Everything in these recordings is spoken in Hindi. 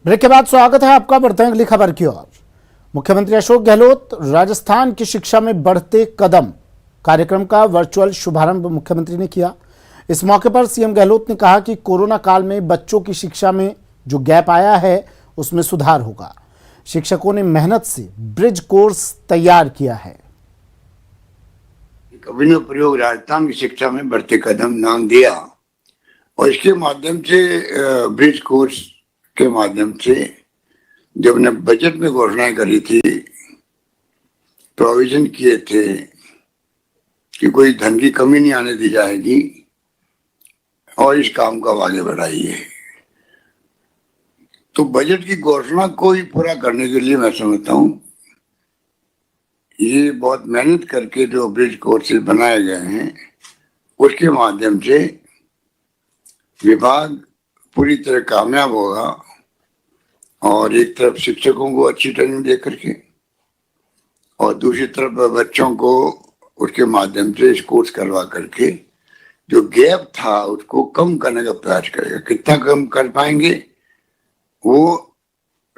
ब्रेक के बाद स्वागत है आपका। बढ़ते हैं अगली खबर की ओर। मुख्यमंत्री अशोक गहलोत राजस्थान की शिक्षा में बढ़ते कदम कार्यक्रम का वर्चुअल शुभारंभ मुख्यमंत्री ने किया। इस मौके पर सीएम गहलोत ने कहा कि कोरोना काल में बच्चों की शिक्षा में जो गैप आया है उसमें सुधार होगा। शिक्षकों ने मेहनत से ब्रिज कोर्स तैयार किया है। अभिनव प्रयोग राजस्थान की शिक्षा में बढ़ते कदम नाम दिया और इसके माध्यम से ब्रिज कोर्स के माध्यम से जब ने बजट में घोषणाएं करी थी, प्रोविजन किए थे कि कोई धन की कमी नहीं आने दी जाएगी और इस काम को आगे बढ़ाइए। तो बजट की घोषणा को ही पूरा करने के लिए मैं समझता हूँ ये बहुत मेहनत करके जो ब्रिज कोर्सेज बनाए गए हैं उसके माध्यम से विभाग पूरी तरह कामयाब होगा और एक तरफ शिक्षकों को अच्छी ट्रेनिंग दे करके और दूसरी तरफ बच्चों को उसके माध्यम से इस कोर्स करवा करके जो गैप था उसको कम करने का प्रयास करेगा। कितना कम कर पाएंगे वो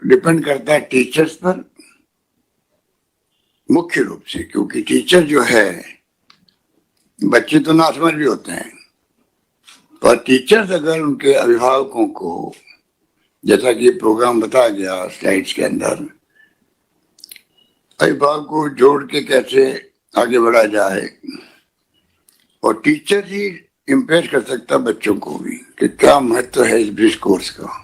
डिपेंड करता है टीचर्स पर मुख्य रूप से, क्योंकि टीचर जो है बच्चे तो नासमझ भी होते हैं, पर टीचर्स अगर उनके अभिभावकों को, जैसा कि प्रोग्राम बताया गया स्लाइड्स के अंदर, अभिभावक को जोड़ के कैसे आगे बढ़ा जाए और टीचर ही इम्प्रेस कर सकता बच्चों को भी कि क्या महत्व है इस ब्रिज कोर्स का।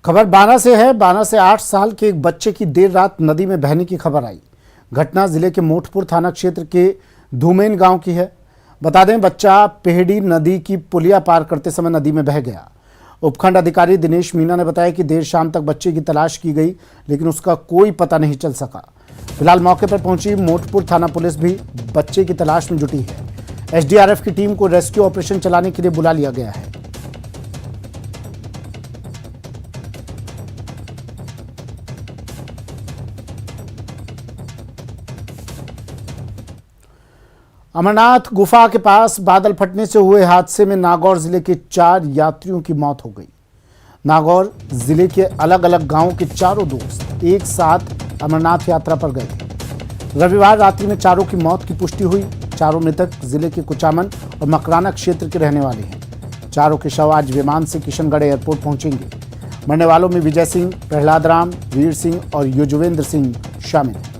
खबर बाना से है। बाना से 8 साल के एक बच्चे की देर रात नदी में बहने की खबर आई। घटना जिले के मोटपुर थाना क्षेत्र के धूमेन गांव की है। बता दें, बच्चा पेहड़ी नदी की पुलिया पार करते समय नदी में बह गया। उपखंड अधिकारी दिनेश मीना ने बताया कि देर शाम तक बच्चे की तलाश की गई लेकिन उसका कोई पता नहीं चल सका। फिलहाल मौके पर पहुंची मोटपुर थाना पुलिस भी बच्चे की तलाश में जुटी है। एसडीआरएफ की टीम को रेस्क्यू ऑपरेशन चलाने के लिए बुला लिया गया है। अमरनाथ गुफा के पास बादल फटने से हुए हादसे में नागौर जिले के 4 यात्रियों की मौत हो गई। नागौर जिले के अलग अलग गांवों के चारों दोस्त एक साथ अमरनाथ यात्रा पर गए थे। रविवार रात्रि में चारों की मौत की पुष्टि हुई। चारों मृतक जिले के कुचामन और मकराना क्षेत्र के रहने वाले हैं। चारों के शव आज विमान से किशनगढ़ एयरपोर्ट पहुंचेंगे। मरने वालों में विजय सिंह, प्रहलाद राम, वीर सिंह और युजवेंद्र सिंह शामिल हैं।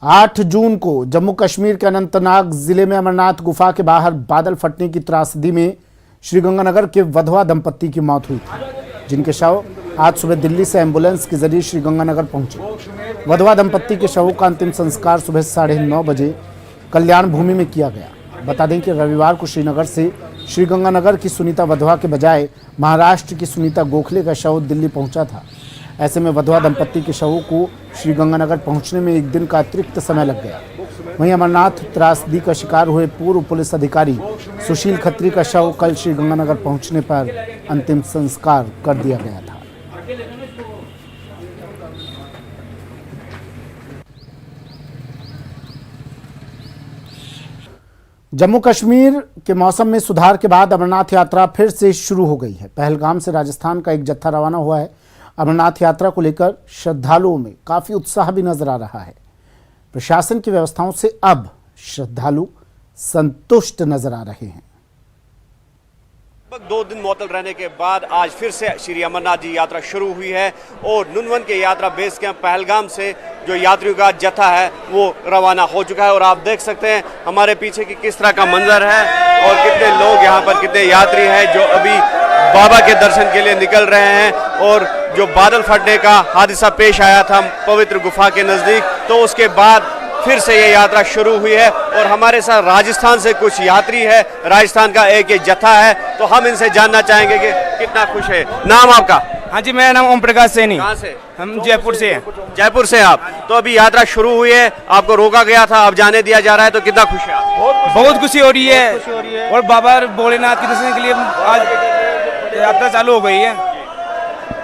8 जून को जम्मू कश्मीर के अनंतनाग जिले में अमरनाथ गुफा के बाहर बादल फटने की त्रासदी में श्रीगंगानगर के वधवा दंपत्ति की मौत हुई थी, जिनके शव आज सुबह दिल्ली से एम्बुलेंस के जरिए श्रीगंगानगर पहुंचे। वधवा दंपत्ति के शवों का अंतिम संस्कार सुबह 9:30 बजे कल्याण भूमि में किया गया। बता दें कि रविवार को श्रीनगर से श्रीगंगानगर की सुनीता वधवा के बजाय महाराष्ट्र की सुनीता गोखले का शव दिल्ली पहुंचा था। ऐसे में वधवा दंपत्ति के शवों को श्रीगंगानगर पहुंचने में 1 दिन का अतिरिक्त समय लग गया। वहीं अमरनाथ त्रासदी का शिकार हुए पूर्व पुलिस अधिकारी सुशील खत्री का शव कल श्रीगंगानगर पहुंचने पर अंतिम संस्कार कर दिया गया था। जम्मू कश्मीर के मौसम में सुधार के बाद अमरनाथ यात्रा फिर से शुरू हो गई है। पहलगाम से राजस्थान का एक जत्था रवाना हुआ है। अमरनाथ यात्रा को लेकर श्रद्धालुओं में काफी उत्साह भी नजर आ रहा है। प्रशासन की व्यवस्थाओं से अब श्रद्धालु संतुष्ट नजर आ रहे हैं। 2 दिन मुअत्तल रहने के बाद आज फिर से श्री अमरनाथ जी यात्रा शुरू हुई है और नुनवन के यात्रा बेस कैंप पहलगाम से जो यात्रियों का जत्था है वो रवाना हो चुका है। और आप देख सकते हैं हमारे पीछे की किस तरह का मंजर है और कितने लोग यहाँ पर, कितने यात्री हैं जो अभी बाबा के दर्शन के लिए निकल रहे हैं। और जो बादल फटने का हादसा पेश आया था पवित्र गुफा के नज़दीक, तो उसके बाद फिर से ये यात्रा शुरू हुई है। और हमारे साथ राजस्थान से कुछ यात्री है, राजस्थान का एक जत्था है, तो हम इनसे जानना चाहेंगे कि कितना खुश है। नाम आपका? हाँ जी, मेरा नाम ओम प्रकाश सैनी। कहाँ से? हम जयपुर से हैं। जयपुर से आप? तो अभी यात्रा शुरू हुई है, आपको रोका गया था, अब जाने दिया जा रहा है, तो कितना खुश है आप? बहुत खुशी हो रही है और बाबा भोलेनाथ के दर्शन के लिए आज यात्रा चालू हो गई है।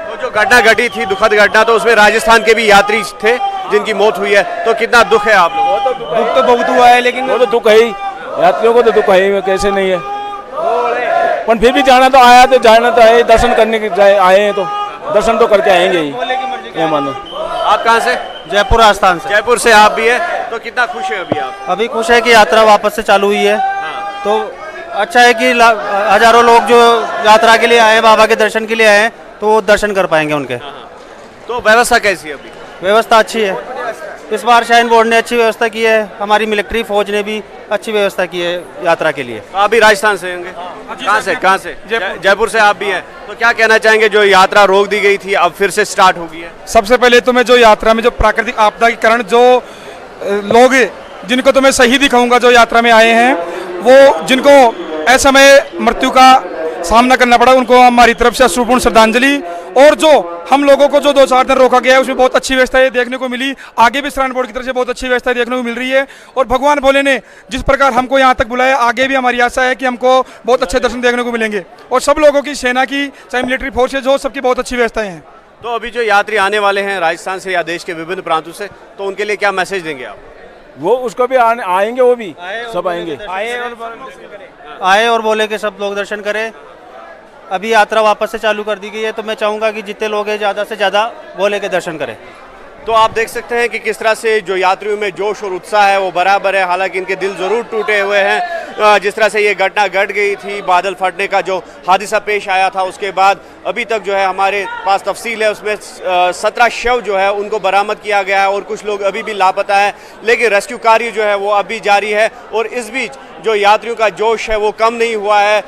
तो जो घटना घटी थी, दुखद घटना, तो उसमें राजस्थान के भी यात्री थे जिनकी मौत हुई है, तो कितना दुख है आप लोगों को? दुख तो बहुत हुआ है, लेकिन वो तो दुख है ही, यात्रियों को तो दुख है ही, कैसे नहीं है। पर फिर भी जाना तो है, दर्शन करने के आए हैं तो दर्शन तो करके आएंगे ही, ये मानो। आप कहाँ से? जयपुर राजस्थान से। जयपुर से आप भी है, तो कितना खुश है अभी आप? अभी खुश है कि यात्रा वापस से चालू हुई है, तो अच्छा है कि हजारों लोग जो यात्रा के लिए आए, बाबा के दर्शन के लिए आए, तो वो दर्शन कर पाएंगे उनके। तो व्यवस्था कैसी है अभी? व्यवस्था अच्छी है, इस बार शाइन बोर्ड ने अच्छी व्यवस्था की है, हमारी मिलिट्री फौज ने भी अच्छी व्यवस्था की है यात्रा के लिए। आप भी राजस्थान से होंगे? कहाँ से? जयपुर से आप भी हैं, तो क्या कहना चाहेंगे, जो यात्रा रोक दी गई थी अब फिर से स्टार्ट हो गई है? सबसे पहले तो मैं जो यात्रा में जो प्राकृतिक आपदा के कारण जो लोग जिनको तो मैं सही दिखाऊंगा जो यात्रा में आए हैं, वो जिनको असमय मृत्यु का सामना करना पड़ा, उनको हमारी तरफ से अश्रुपूर्ण श्रद्धांजलि। और जो हम लोगों को जो 2-4 दिन रोका गया है उसमें बहुत अच्छी व्यवस्था देखने को मिली, आगे भी श्राइन बोर्ड की तरफ से बहुत अच्छी व्यवस्था देखने को मिल रही है। और भगवान भोले ने जिस प्रकार हमको यहाँ तक बुलाया, आगे भी हमारी आशा है कि हमको बहुत अच्छे दर्शन देखने को मिलेंगे। और सब लोगों की, सेना की, चाहे मिलिट्री फोर्सेज हो, सबकी बहुत अच्छी व्यवस्थाएं हैं। तो अभी जो यात्री आने वाले हैं राजस्थान से या देश के विभिन्न प्रांतों से, तो उनके लिए क्या मैसेज देंगे आप? वो उसको भी आएंगे, वो भी सब आएंगे, आए और बोले कि सब लोग दर्शन करें। अभी यात्रा वापस से चालू कर दी गई है, तो मैं चाहूँगा कि जितने लोग हैं ज़्यादा से ज़्यादा बोले के दर्शन करें। तो आप देख सकते हैं कि किस तरह से जो यात्रियों में जोश और उत्साह है वो बराबर है, हालांकि इनके दिल ज़रूर टूटे हुए हैं। जिस तरह से ये घटना घट गई थी, बादल फटने का जो हादसा पेश आया था, उसके बाद अभी तक जो है हमारे पास तफसील है, उसमें 17 शव जो है उनको बरामद किया गया है और कुछ लोग अभी भी लापता है, लेकिन रेस्क्यू कार्य जो है वो अभी जारी है। और इस बीच जो यात्रियों का जोश है वो कम नहीं हुआ है।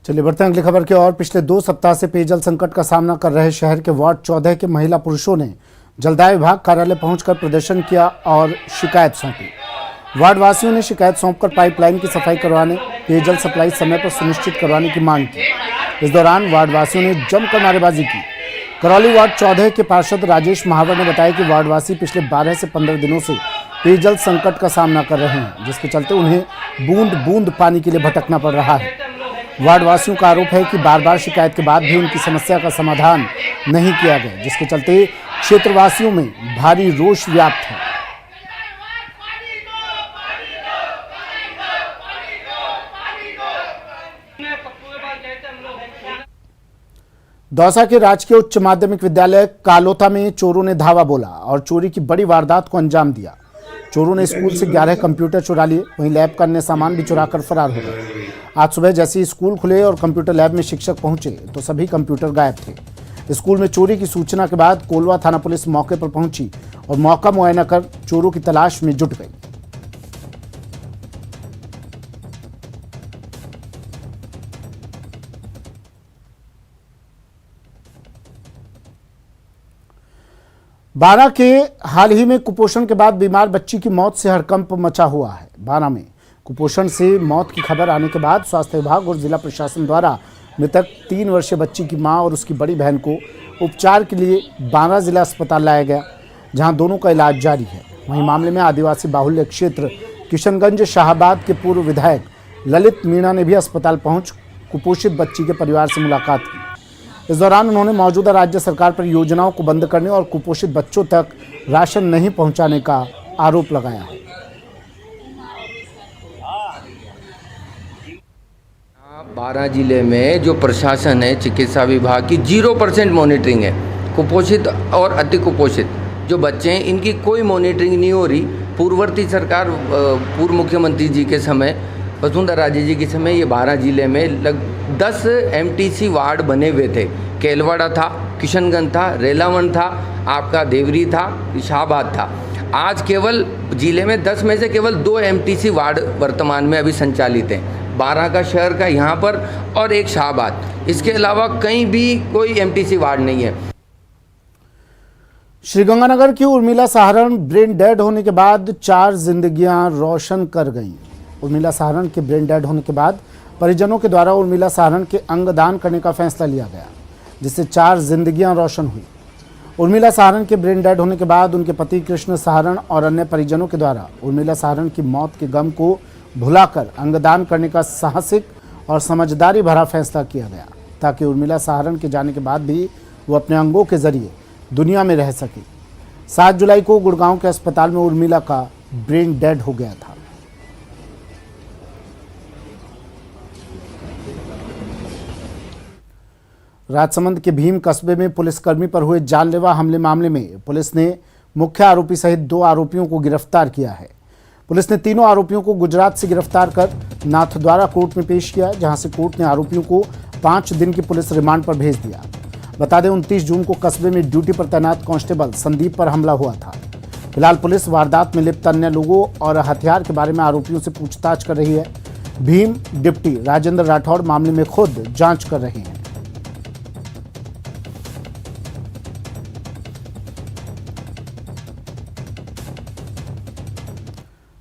चलिए बढ़ते हैं अगली खबर की ओर। पिछले 2 सप्ताह से पेयजल संकट का सामना कर रहे शहर के वार्ड 14 के महिला पुरुषों ने जलदाय विभाग कार्यालय पहुंचकर प्रदर्शन किया और शिकायत सौंपी। वार्ड वासियों ने शिकायत सौंपकर पाइपलाइन की सफाई करवाने, पेयजल सप्लाई समय पर सुनिश्चित करवाने की मांग की। इस दौरान वार्ड वासियों ने जमकर नारेबाजी की। करौली वार्ड 14 के पार्षद राजेश महावर ने बताया कि वार्डवासी पिछले 12 से 15 दिनों से पेयजल संकट का सामना कर रहे हैं, जिसके चलते उन्हें बूंद बूंद पानी के लिए भटकना पड़ रहा है। वार्ड वासियों का आरोप है कि बार बार शिकायत के बाद भी उनकी समस्या का समाधान नहीं किया गया, जिसके चलते क्षेत्रवासियों में भारी रोष व्याप्त है। दौसा के राजकीय उच्च माध्यमिक विद्यालय कालोता में चोरों ने धावा बोला और चोरी की बड़ी वारदात को अंजाम दिया। चोरों ने स्कूल से 11 कंप्यूटर चुरा लिए, वहीं लैब का अन्य सामान भी चुराकर फरार हो गए। आज सुबह जैसे ही स्कूल खुले और कंप्यूटर लैब में शिक्षक पहुंचे तो सभी कंप्यूटर गायब थे। स्कूल में चोरी की सूचना के बाद कोलवा थाना पुलिस मौके पर पहुंची और मौका मुआयना कर चोरों की तलाश में जुट गई। बारा के हाल ही में कुपोषण के बाद बीमार बच्ची की मौत से हड़कंप मचा हुआ है। बारा में कुपोषण से मौत की खबर आने के बाद स्वास्थ्य विभाग और जिला प्रशासन द्वारा मृतक 3 वर्षीय बच्ची की मां और उसकी बड़ी बहन को उपचार के लिए बारा जिला अस्पताल लाया गया, जहां दोनों का इलाज जारी है। वहीं मामले में आदिवासी बाहुल्य क्षेत्र किशनगंज शाहाबाद के पूर्व विधायक ललित मीणा ने भी अस्पताल पहुंच कुपोषित बच्ची के परिवार से मुलाकात की। इस दौरान उन्होंने मौजूदा राज्य सरकार पर योजनाओं को बंद करने और कुपोषित बच्चों तक राशन नहीं पहुंचाने का आरोप लगाया है। बारा जिले में जो प्रशासन है, चिकित्सा विभाग की 0% मॉनिटरिंग है। कुपोषित और अति कुपोषित जो बच्चे हैं इनकी कोई मॉनिटरिंग नहीं हो रही। पूर्ववर्ती सरकार पूर्व मुख्यमंत्री जी के समय, वसुंधरा राजे जी के समय, ये बारा जिले में लगभग 10 MTC वार्ड बने हुए थे। केलवाड़ा था, किशनगंज था, रेलावन था, आपका देवरी था, शाहबाद था। आज केवल जिले में 10 में से केवल 2 MTC वार्ड वर्तमान में अभी संचालित हैं। 12 का शहर का यहाँ पर और एक शाहबाद, इसके अलावा कहीं भी कोई MTC वार्ड नहीं है। श्रीगंगानगर की उर्मिला सहारण ब्रेन डेड होने के बाद 4 जिंदगियां रोशन कर गईं। उर्मिला सहारण के ब्रेन डेड होने के बाद परिजनों के द्वारा उर्मिला सहारण के अंग दान करने का फैसला लिया गया, जिससे 4 जिंदगियां रोशन हुई। उर्मिला सहारण के ब्रेन डेड होने के बाद उनके पति कृष्ण सहारण और अन्य परिजनों के द्वारा उर्मिला सहारण की मौत के गम को भुलाकर अंगदान करने का साहसिक और समझदारी भरा फैसला किया गया, ताकि उर्मिला सहारण के जाने के बाद भी वो अपने अंगों के जरिए दुनिया में रह सके। 7 जुलाई को गुड़गांव के अस्पताल में उर्मिला का ब्रेन डेड हो गया था। राजसमंद के भीम कस्बे में पुलिसकर्मी पर हुए जानलेवा हमले मामले में पुलिस ने मुख्य आरोपी सहित 2 आरोपियों को गिरफ्तार किया है। पुलिस ने तीनों आरोपियों को गुजरात से गिरफ्तार कर नाथद्वारा कोर्ट में पेश किया, जहां से कोर्ट ने आरोपियों को 5 दिन की पुलिस रिमांड पर भेज दिया। बता दें 29 जून को कस्बे में ड्यूटी पर तैनात कांस्टेबल संदीप पर हमला हुआ था। फिलहाल पुलिस वारदात में लिप्त अन्य लोगों और हथियार के बारे में आरोपियों से पूछताछ कर रही है। भीम डिप्टी राजेंद्र राठौड़ मामले में खुद जांच कर रहे हैं।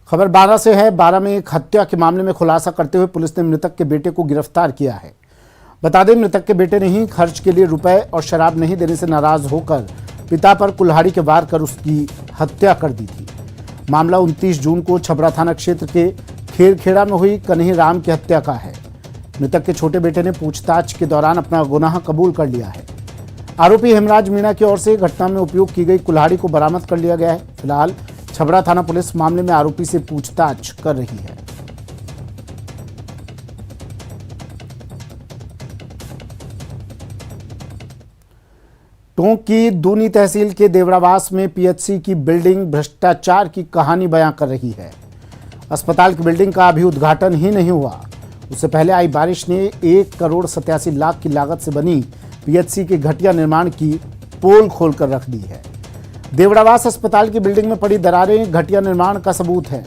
खबर 12 से है। 12 में एक हत्या के मामले में खुलासा करते हुए पुलिस ने मृतक के बेटे को गिरफ्तार किया है। बता दें मृतक के बेटे ने ही खर्च के लिए रुपए और शराब नहीं देने से नाराज होकर पिता पर कुल्हाड़ी के वार कर उसकी हत्या कर दी थी। मामला 29 जून को छबरा थाना क्षेत्र के खेरखेड़ा में हुई कन्ही राम की हत्या का है। मृतक के छोटे बेटे ने पूछताछ के दौरान अपना गुनाह कबूल कर लिया है। आरोपी हेमराज मीणा की ओर से घटना में उपयोग की गई कुल्हाड़ी को बरामद कर लिया गया है। फिलहाल छबरा थाना पुलिस मामले में आरोपी से पूछताछ कर रही है। टोंक की दूनी तहसील के देवड़ावास में पीएचसी की बिल्डिंग भ्रष्टाचार की कहानी बयां कर रही है। अस्पताल की बिल्डिंग का अभी उद्घाटन ही नहीं हुआ, उससे पहले आई बारिश ने 1 करोड़ 87 लाख की लागत से बनी पीएचसी के घटिया निर्माण की पोल खोलकर रख दी है। देवड़ावास अस्पताल की बिल्डिंग में पड़ी दरारें घटिया निर्माण का सबूत है।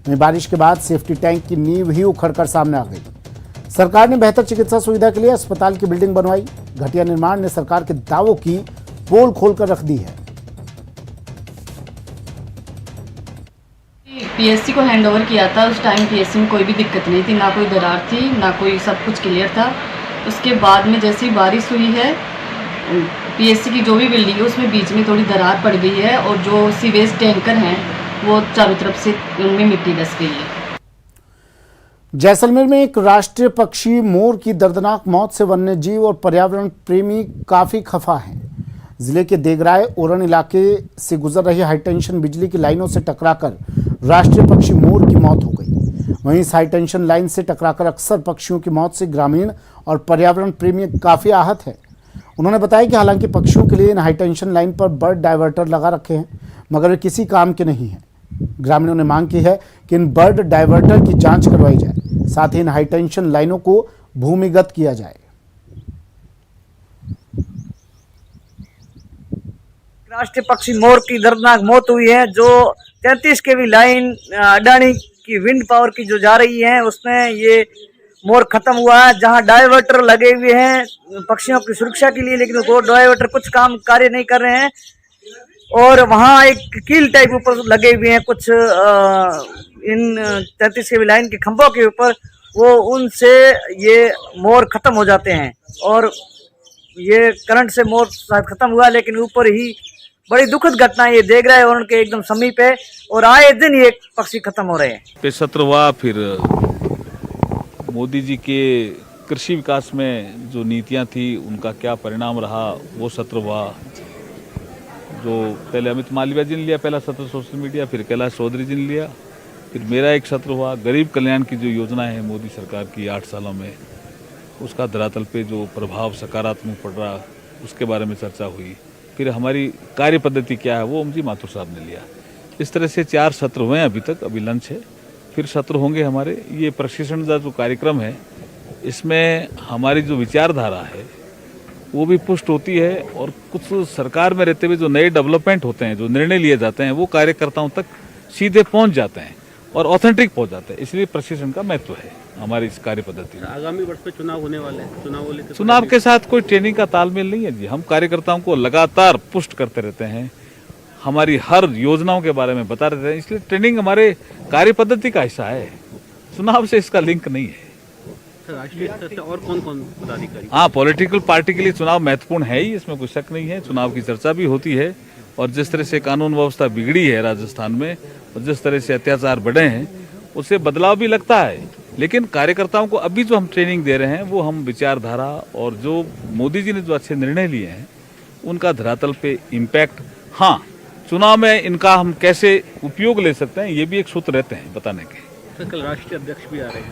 वहीं बारिश के बाद सेफ्टी टैंक की नींव ही उखड़कर सामने आ गई। सरकार ने बेहतर चिकित्सा सुविधा के लिए अस्पताल की बिल्डिंग बनवाई। घटिया निर्माण ने सरकार के दावों की पोल खोलकर रख दी है। पीएससी को हैंडओवर किया था, उस टाइम पीएससी में कोई भी दिक्कत नहीं थी, ना कोई दरार थी, ना कोई, सब कुछ क्लियर था। उसके बाद में जैसी बारिश हुई है, पीएससी की जो भी बिल्डिंग है उसमें बीच में थोड़ी दरार पड़ गई है और जो सीवेज टैंकर हैं वो चारों तरफ से उनमें मिट्टी धस गई है। जैसलमेर में एक राष्ट्रीय पक्षी मोर की दर्दनाक मौत से वन्य जीव और पर्यावरण प्रेमी काफी खफा हैं। जिले के देगराय ओरण इलाके से गुजर रही हाईटेंशन बिजली की लाइनों से टकराकर राष्ट्रीय पक्षी मोर की मौत हो गई। वहीं इस हाईटेंशन लाइन से टकराकर अक्सर पक्षियों की मौत से ग्रामीण और पर्यावरण प्रेमी काफी आहत है। उन्होंने बताया कि हालांकि पक्षियों के लिए इन हाईटेंशन लाइन पर बर्ड डाइवर्टर लगा रखे हैं, मगर वे किसी काम के नहीं हैं। ग्रामीणों ने मांग की है कि इन बर्ड डाइवर्टर की जांच करवाई जाए, साथ ही इन हाईटेंशन लाइनों को भूमिगत किया जाए। राष्ट्रीय पक्षी मोर की दर्दनाक मौत हुई है। जो 33 केवी लाइन अडानी की विंड पावर की जो जा रही है उसमें ये मोर खत्म हुआ है। जहां डाइवर्टर लगे हुए हैं पक्षियों की सुरक्षा के लिए, लेकिन वो डाइवर्टर कुछ कार्य नहीं कर रहे हैं। और वहां एक कील टाइप ऊपर लगे हुए हैं कुछ इन 33 केवी लाइन के खंभों के ऊपर, वो उनसे ये मोर खत्म हो जाते हैं और ये करंट से मोर शायद खत्म हुआ, लेकिन ऊपर ही बड़ी दुखद घटना ये देख रहे हैं और उनके एकदम समीप है और आए दिन ये पक्षी खत्म हो रहे हैं। सत्र हुआ, फिर मोदी जी के कृषि विकास में जो नीतियां थी उनका क्या परिणाम रहा, वो सत्र हुआ। जो पहले अमित मालवीय जी ने लिया पहला सत्र सोशल मीडिया, फिर कैलाश चौधरी जी ने लिया, फिर मेरा एक सत्र हुआ। गरीब कल्याण की जो योजना है मोदी सरकार की 8 सालों में, उसका धरातल पे जो प्रभाव सकारात्मक पड़ रहा उसके बारे में चर्चा हुई। फिर हमारी कार्य पद्धति क्या है वो ओम जी माथुर साहब ने लिया। इस तरह से 4 सत्र हुए हैं अभी तक, अभी लंच है, फिर सत्र होंगे हमारे। ये प्रशिक्षण का जो कार्यक्रम है इसमें हमारी जो विचारधारा है वो भी पुष्ट होती है और कुछ सरकार में रहते हुए जो नए डेवलपमेंट होते हैं, जो निर्णय लिए जाते हैं, वो कार्यकर्ताओं तक सीधे पहुंच जाते हैं और ऑथेंटिक पहुंच जाते हैं। इसलिए प्रशिक्षण का महत्व है हमारी इस कार्य पद्धति में। आगामी वर्ष में चुनाव होने वाले हैं, चुनाव के साथ कोई ट्रेनिंग का तालमेल नहीं है जी। हम कार्यकर्ताओं को लगातार पुष्ट करते रहते हैं, हमारी हर योजनाओं के बारे में बता रहते हैं, इसलिए ट्रेनिंग हमारे कार्य पद्धति का हिस्सा है। चुनाव से इसका लिंक नहीं है। राष्ट्रीय स्तर से और कौन कौन पदाधिकारी? हाँ, पॉलिटिकल पार्टी के लिए चुनाव महत्वपूर्ण है ही, इसमें कोई शक नहीं है। चुनाव की चर्चा भी होती है और जिस तरह से कानून व्यवस्था बिगड़ी है राजस्थान में और जिस तरह से अत्याचार बढ़े हैं उससे बदलाव भी लगता है। लेकिन कार्यकर्ताओं को अभी जो हम ट्रेनिंग दे रहे हैं वो हम विचारधारा और जो मोदी जी ने जो अच्छे निर्णय लिए हैं उनका धरातल पे इम्पैक्ट, हाँ चुनाव में इनका हम कैसे उपयोग ले सकते हैं, ये भी एक सूत्र रहते हैं बताने के। कल राष्ट्रीय अध्यक्ष भी आ रहे हैं,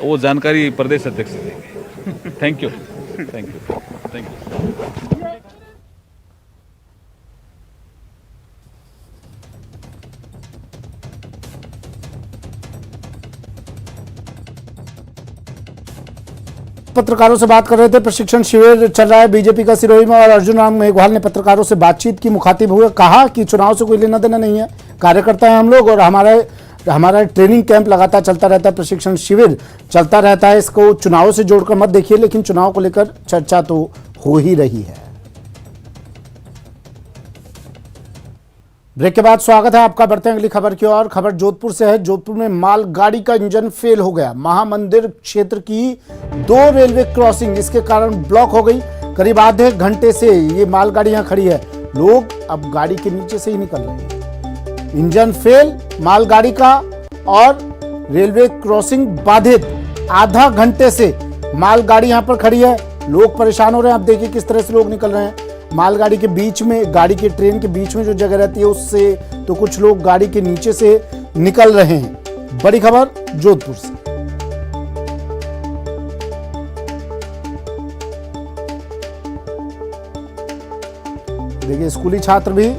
वो जानकारी प्रदेश अध्यक्ष देंगे। Thank you, thank you, thank you. पत्रकारों से बात कर रहे थे। प्रशिक्षण शिविर चल रहा है बीजेपी का सिरोही में और अर्जुन राम मेघवाल ने पत्रकारों से बातचीत की, मुखातिब हुए, कहा कि चुनाव से कोई लेना देना नहीं है, कार्यकर्ता है हम लोग और हमारा ट्रेनिंग कैंप लगातार चलता रहता है, प्रशिक्षण शिविर चलता रहता है। इसको चुनाव से जोड़कर मत देखिए, लेकिन चुनाव को लेकर चर्चा तो हो ही रही है। ब्रेक के बाद स्वागत है आपका। बढ़ते हैं अगली खबर की ओर। खबर जोधपुर से है। जोधपुर में मालगाड़ी का इंजन फेल हो गया। महामंदिर क्षेत्र की 2 रेलवे क्रॉसिंग इसके कारण ब्लॉक हो गई। करीब आधे घंटे से ये मालगाड़ी यहां खड़ी है। लोग अब गाड़ी के नीचे से ही निकल रहे हैं। इंजन फेल मालगाड़ी का और रेलवे क्रॉसिंग बाधित। आधा घंटे से मालगाड़ी यहां पर खड़ी है, लोग परेशान हो रहे हैं। अब देखिए किस तरह से लोग निकल रहे हैं। मालगाड़ी के बीच में, गाड़ी के ट्रेन के बीच में जो जगह रहती है उससे तो कुछ लोग गाड़ी के नीचे से निकल रहे हैं। बड़ी खबर जोधपुर से। देखिए स्कूली छात्र भी,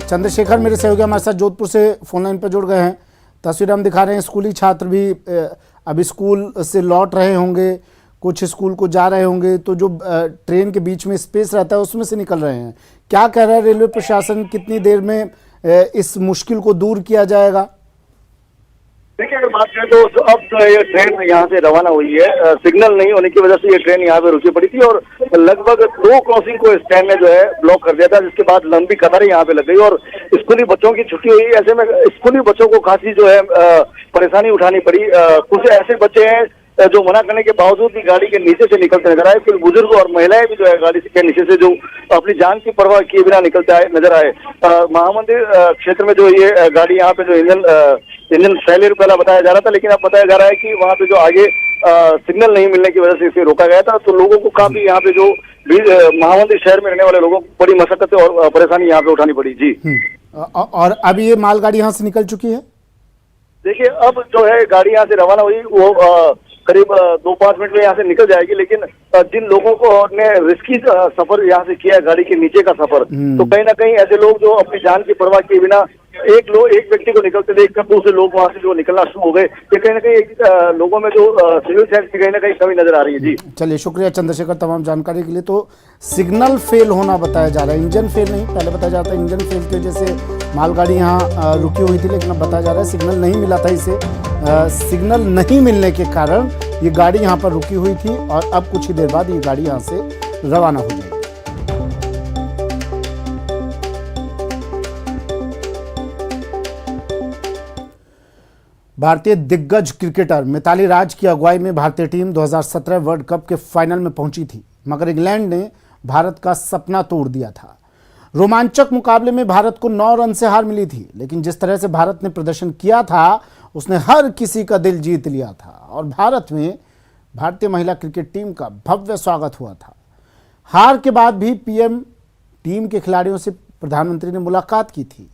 चंद्रशेखर मेरे सहयोगी हमारे साथ जोधपुर से फोन लाइन पर जुड़ गए हैं। तस्वीर हम दिखा रहे हैं। स्कूली छात्र भी अभी स्कूल से लौट रहे होंगे, कुछ स्कूल को जा रहे होंगे, तो जो ट्रेन के बीच में स्पेस रहता है उसमें से निकल रहे हैं। क्या कह रहा है रेलवे प्रशासन, कितनी देर में इस मुश्किल को दूर किया जाएगा? देखिए अगर बात करें तो अब जो ये ट्रेन यहाँ से रवाना हुई है, सिग्नल नहीं होने की वजह से ये ट्रेन यहाँ पे रुकी पड़ी थी और लगभग 2 क्रॉसिंग को इस ट्रेन ने जो है ब्लॉक कर दिया था, जिसके बाद लंबी कतारें यहाँ पे लग गई और स्कूली बच्चों की छुट्टी हुई। ऐसे में स्कूली बच्चों को काफी जो है परेशानी उठानी पड़ी। कुछ ऐसे बच्चे हैं जो मना करने के बावजूद भी गाड़ी के नीचे से निकलते नजर आए। कुछ बुजुर्ग और महिलाएं भी जो है गाड़ी के नीचे से जो अपनी जान की परवाह किए बिना निकलते आए नजर आए। महामंदिर क्षेत्र में जो ये गाड़ी यहाँ पे जो इंजन फेलियर पहला बताया जा रहा था, लेकिन अब बताया जा रहा है कि वहाँ पे जो आगे सिग्नल नहीं मिलने की वजह से इसे रोका गया था। तो लोगों को काफी यहाँ पे जो महामंदिर शहर में रहने वाले लोगों को बड़ी मशक्कत और परेशानी यहाँ पे उठानी पड़ी। जी और अब ये मालगाड़ी यहाँ से निकल चुकी है। देखिए अब जो है गाड़ी यहाँ से रवाना हुई वो करीब 2-5 मिनट में यहाँ से निकल जाएगी, लेकिन जिन लोगों को ने रिस्की सफर यहाँ से किया है, गाड़ी के नीचे का सफर, तो कहीं ना कहीं ऐसे लोग जो अपनी जान की परवाह किए बिना एक व्यक्ति को निकलते देखकर दूसरे लोग वहाँ से जो निकलना शुरू हो गए, ये कहीं ना कहीं लोगों में जो सिविल सेंस की कहीं ना कहीं कमी नजर आ रही है। जी चलिए शुक्रिया चंद्रशेखर तमाम जानकारी के लिए। तो सिग्नल फेल होना बताया जा रहा है, इंजन फेल नहीं। पहले बताया जाता है इंजन फेल की वजह से मालगाड़ी यहाँ रुकी हुई थी, लेकिन अब बताया जा रहा है सिग्नल नहीं मिला था इसे। सिग्नल नहीं मिलने के कारण ये गाड़ी यहाँ पर रुकी हुई थी और अब कुछ ही देर बाद ये गाड़ी यहाँ से रवाना हो जाएगी। भारतीय दिग्गज क्रिकेटर मिताली राज की अगुवाई में भारतीय टीम 2017 वर्ल्ड कप के फाइनल में पहुंची थी, मगर इंग्लैंड ने भारत का सपना तोड़ दिया था। रोमांचक मुकाबले में भारत को 9 रन से हार मिली थी, लेकिन जिस तरह से भारत ने प्रदर्शन किया था उसने हर किसी का दिल जीत लिया था और भारत में भारतीय महिला क्रिकेट टीम का भव्य स्वागत हुआ था। हार के बाद भी पीएम टीम के खिलाड़ियों से प्रधानमंत्री ने मुलाकात की थी।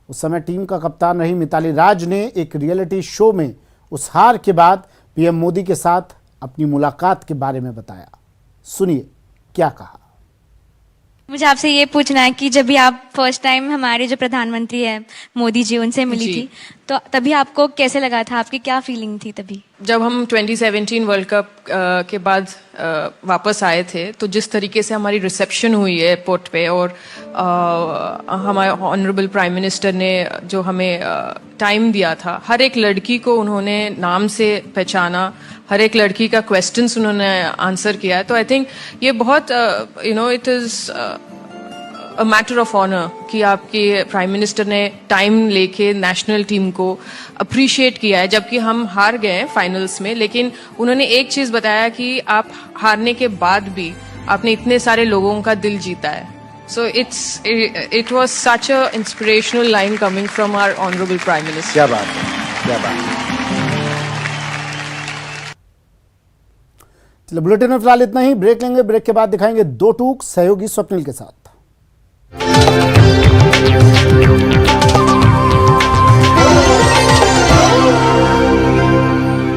उस समय टीम का कप्तान रही मिताली राज ने एक रियलिटी शो में उस हार के बाद पीएम मोदी के साथ अपनी मुलाकात के बारे में बताया। सुनिए क्या कहा। मुझे आपसे ये पूछना है कि जब भी आप फर्स्ट टाइम हमारे जो प्रधानमंत्री है मोदी जी उनसे मिली थी, तो तभी आपको कैसे लगा था, आपकी क्या फीलिंग थी तभी? जब हम 2017 वर्ल्ड कप के बाद वापस आए थे, तो जिस तरीके से हमारी रिसेप्शन हुई है एयरपोर्ट पे और हमारे ऑनरेबल प्राइम मिनिस्टर ने जो हमें टाइम दिया था, हर एक लड़की को उन्होंने नाम से पहचाना, हर एक लड़की का क्वेश्चंस उन्होंने आंसर किया। तो आई थिंक ये बहुत it is a matter of honour कि आपके प्राइम मिनिस्टर ने टाइम लेके नेशनल टीम को अप्रिशिएट किया है, जबकि हम हार गए फाइनल्स में, लेकिन उन्होंने एक चीज़ बताया कि आप हारने के बाद भी आपने इतने सारे लोगों का दिल जीता है। So it was such a inspirational line coming from our honorable prime minister. क्या बात है, क्या बात है। चलिए बुलेटिन में फिलहाल इतना ही। ब्रेक लेंगे, ब्रेक के बाद दिखाएंगे 2 टूक सहयोगी स्वप्निल के साथ। है।